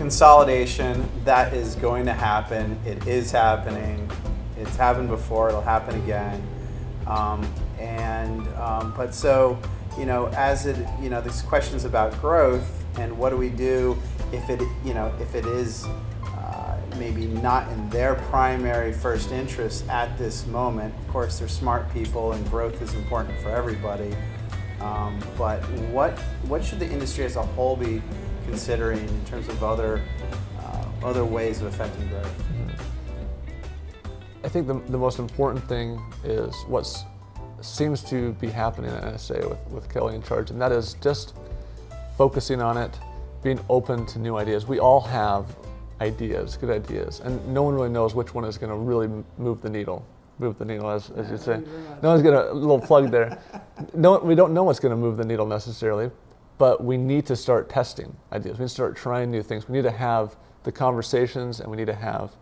consolidation that is going to happen. It is happening. It's happened before. It'll happen again. But so, as it, these questions about growth and what do we do if it is maybe not in their primary first interest at this moment. Of course, they're smart people and growth is important for everybody. But what should the industry as a whole be considering in terms of other ways of affecting growth? I think the most important thing is what seems to be happening at NSA with Kelly in charge, and that is just focusing on it, being open to new ideas. We all have ideas, good ideas, and no one really knows which one is going to really move the needle, as you say. No one's going to, a little plug there. No, we don't know what's going to move the needle necessarily, but we need to start testing ideas. We need to start trying new things. We need to have the conversations, and we need to have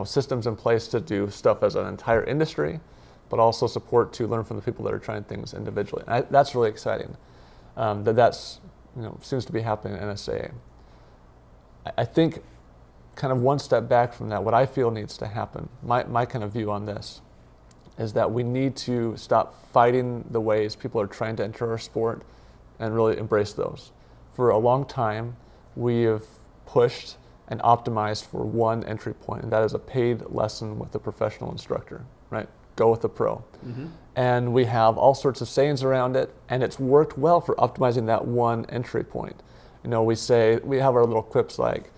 systems in place to do stuff as an entire industry, but also support to learn from the people that are trying things individually. And that's really exciting. That's seems to be happening in NSA. I think kind of one step back from that, what I feel needs to happen, my kind of view on this, is that we need to stop fighting the ways people are trying to enter our sport and really embrace those. For a long time, we have pushed and optimized for one entry point, and that is a paid lesson with a professional instructor, right? Go with the pro. Mm-hmm. And we have all sorts of sayings around it, and it's worked well for optimizing that one entry point. We have our little quips like,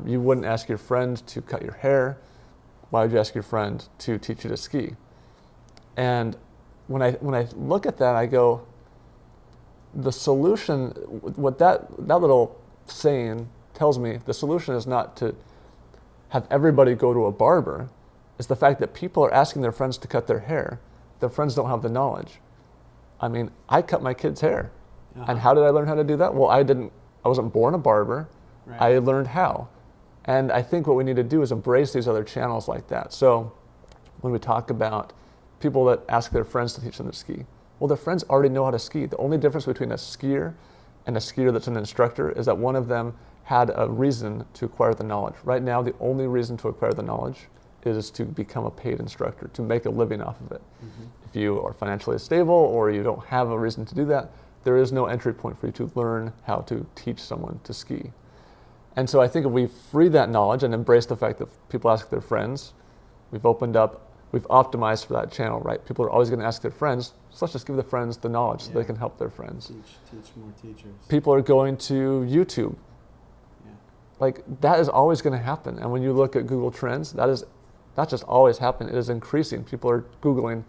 you wouldn't ask your friend to cut your hair. Why would you ask your friend to teach you to ski? And when I look at that, I go, the solution, what that little saying tells me, the solution is not to have everybody go to a barber. It's the fact that people are asking their friends to cut their hair. Their friends don't have the knowledge. I mean, I cut my kids' hair. Uh-huh. And how did I learn how to do that? Well, I wasn't born a barber. Right. I learned how. And I think what we need to do is embrace these other channels like that. So when we talk about people that ask their friends to teach them to ski, well, their friends already know how to ski. The only difference between a skier and a skier that's an instructor is that one of them had a reason to acquire the knowledge. Right now, the only reason to acquire the knowledge is to become a paid instructor, to make a living off of it. Mm-hmm. If you are financially stable or you don't have a reason to do that, there is no entry point for you to learn how to teach someone to ski. And so I think if we free that knowledge and embrace the fact that people ask their friends, we've optimized for that channel, right? People are always going to ask their friends, so let's just give the friends the knowledge so they can help their friends. Teach more teachers. People are going to YouTube. Yeah. Like, that is always going to happen. And when you look at Google Trends, that is not just always happening, it is increasing. People are Googling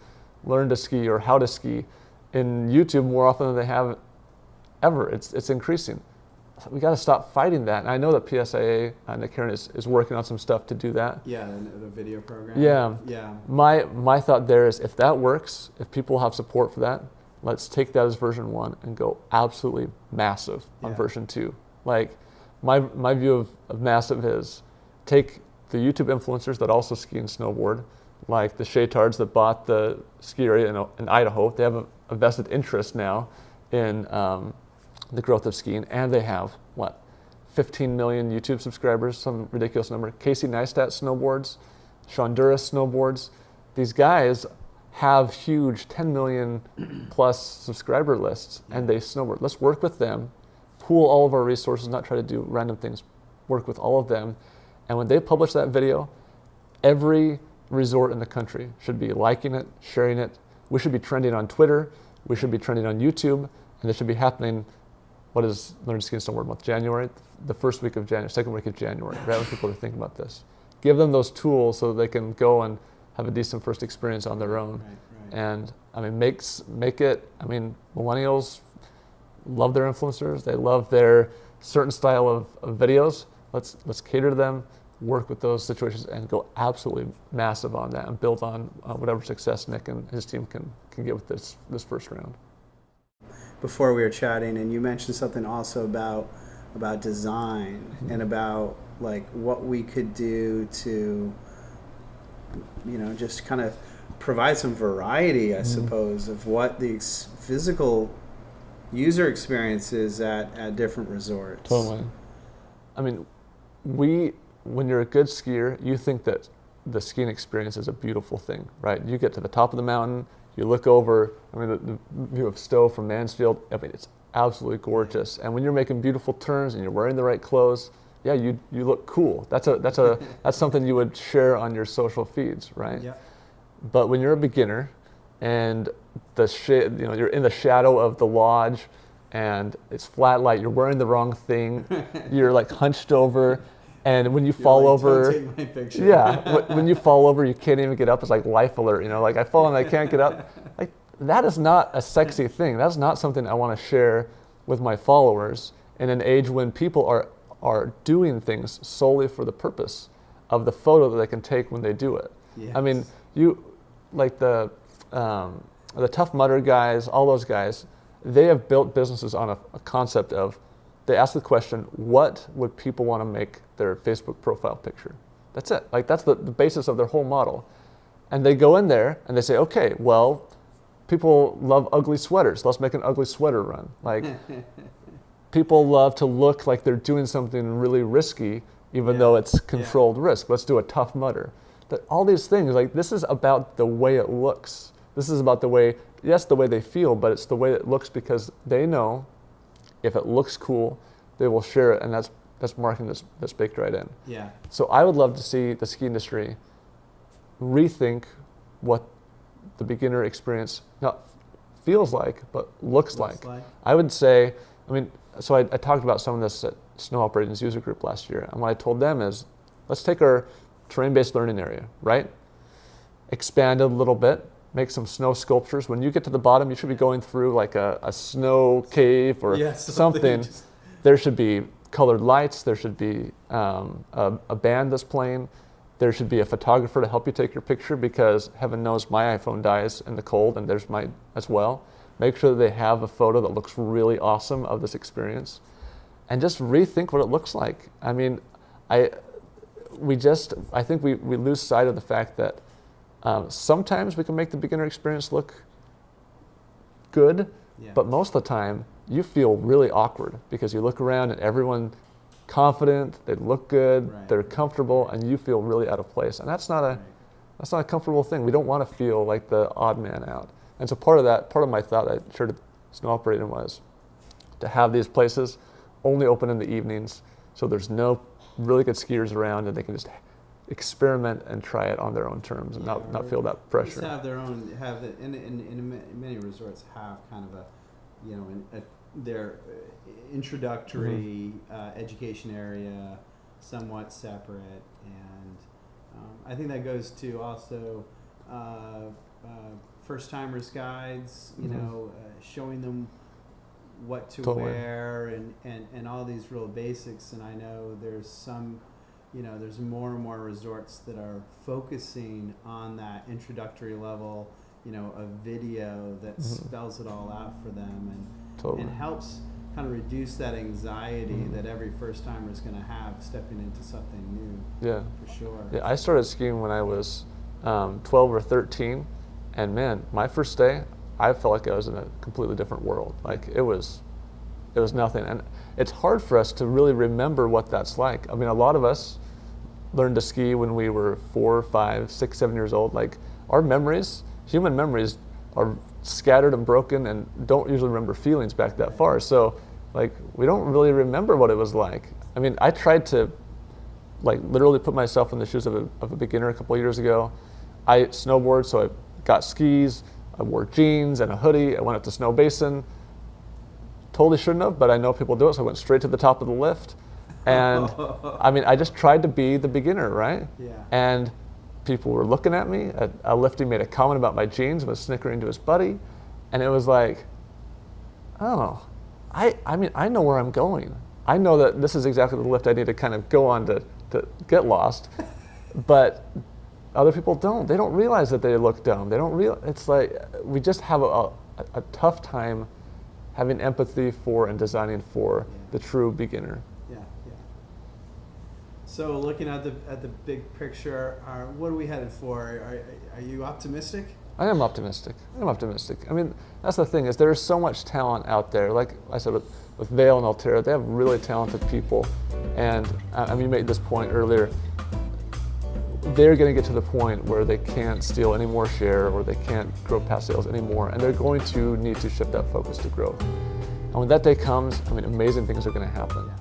learn to ski or how to ski in YouTube more often than they have ever. It's increasing. We got to stop fighting that. And I know that PSIA, Nick Heron, is working on some stuff to do that. Yeah, the video program. Yeah. My thought there is, if that works, if people have support for that, let's take that as version 1 and go absolutely massive on version 2. Like, my view of massive is take the YouTube influencers that also ski and snowboard, like the Shaytards that bought the ski area in Idaho. They have a vested interest now in the growth of skiing, and they have 15 million YouTube subscribers, some ridiculous number. Casey Neistat snowboards, Sean Duras snowboards. These guys have huge 10 million plus subscriber lists, and they snowboard. Let's work with them, pool all of our resources, not try to do random things, work with all of them. And when they publish that video, every resort in the country should be liking it, sharing it. We should be trending on Twitter. We should be trending on YouTube. And this should be happening, what is Learn to Ski and Snowboard Month? January? The first week of January, second week of January, right when people are thinking about this. Give them those tools so that they can go and have a decent first experience on their own. Right. And I mean, millennials love their influencers. They love their certain style of videos. Let's cater to them, work with those situations, and go absolutely massive on that and build on whatever success Nick and his team can get with this first round. Before we were chatting, and you mentioned something also about design and about like what we could do to, just kind of provide some variety, I suppose, of what the physical user experience is at different resorts. Totally. I mean, when you're a good skier, you think that the skiing experience is a beautiful thing, right? You get to the top of the mountain, you look over, I mean, the view of Stowe from Mansfield, I mean, it's absolutely gorgeous. And when you're making beautiful turns and you're wearing the right clothes, yeah, you look cool. That's something you would share on your social feeds, right? Yeah. But when you're a beginner and you're in the shadow of the lodge and it's flat light, you're wearing the wrong thing, you're like hunched over, and when you fall over, don't take my picture. yeah, when you fall over, you can't even get up. It's like life alert, like I fall and I can't get up. Like that is not a sexy thing. That's not something I want to share with my followers in an age when people are doing things solely for the purpose of the photo that they can take when they do it. Yes. I mean, like the Tough Mudder guys, all those guys, they have built businesses on a concept of, they ask the question, what would people want to make their Facebook profile picture? That's it. Like that's the basis of their whole model. And they go in there and they say, okay, well, people love ugly sweaters. Let's make an ugly sweater run. Like people love to look like they're doing something really risky, even though it's controlled risk. Let's do a Tough Mudder. All these things, like this is about the way it looks. This is about the way they feel, but it's the way it looks because they know if it looks cool, they will share it, and that's marketing that's baked right in. Yeah. So I would love to see the ski industry rethink what the beginner experience not feels like, but looks like. I would say, so I talked about some of this at Snow Operations User Group last year, and what I told them is, let's take our terrain-based learning area, right? Expand it a little bit, make some snow sculptures. When you get to the bottom, you should be going through like a snow cave or something. There should be colored lights. There should be a band that's playing. There should be a photographer to help you take your picture because heaven knows my iPhone dies in the cold and there's mine as well. Make sure that they have a photo that looks really awesome of this experience and just rethink what it looks like. I mean, I think we lose sight of the fact that sometimes we can make the beginner experience look good, but most of the time you feel really awkward because you look around and everyone confident, they look good, they're comfortable, and you feel really out of place. And that's not a comfortable thing. We don't want to feel like the odd man out. And so part of my thought that I shared at Snow Operating was to have these places only open in the evenings so there's no really good skiers around and they can just experiment and try it on their own terms and not feel that pressure. Just have their own, in many resorts have kind of their introductory education area somewhat separate, and I think that goes to also first timers guides, showing them what to wear and all these real basics. And I know there's there's more and more resorts that are focusing on that introductory level, a video that spells it all out for them and helps kind of reduce that anxiety that every first timer is going to have stepping into something new. Yeah, for sure. Yeah, I started skiing when I was 12 or 13, and man, my first day, I felt like I was in a completely different world. Like it was nothing, and it's hard for us to really remember what that's like. I mean, a lot of us learned to ski when we were 4, 5, 6, 7 years old. Like our memories, human memories, are scattered and broken and don't usually remember feelings back that far. So like we don't really remember what it was like. I mean, I tried to like literally put myself in the shoes of a beginner a couple of years ago. I snowboard, so I got skis, I wore jeans and a hoodie, I went up to Snow Basin. Totally shouldn't have, but I know people do it, so I went straight to the top of the lift. And I mean, I just tried to be the beginner, right? Yeah. And people were looking at me. A liftie made a comment about my jeans and was snickering to his buddy. And it was like, oh, I mean, I know where I'm going. I know that this is exactly the lift I need to kind of go on to get lost. But other people don't. They don't realize that they look dumb. They don't it's like we just have a tough time having empathy for and designing for the true beginner. Yeah. So looking at the big picture, what are we headed for? Are you optimistic? I am optimistic. I mean, that's the thing is there's so much talent out there. Like I said, with Vail and Altera, they have really talented people And you made this point earlier. They're going to get to the point where they can't steal any more share, or they can't grow past sales anymore, and they're going to need to shift that focus to growth. And when that day comes, amazing things are going to happen.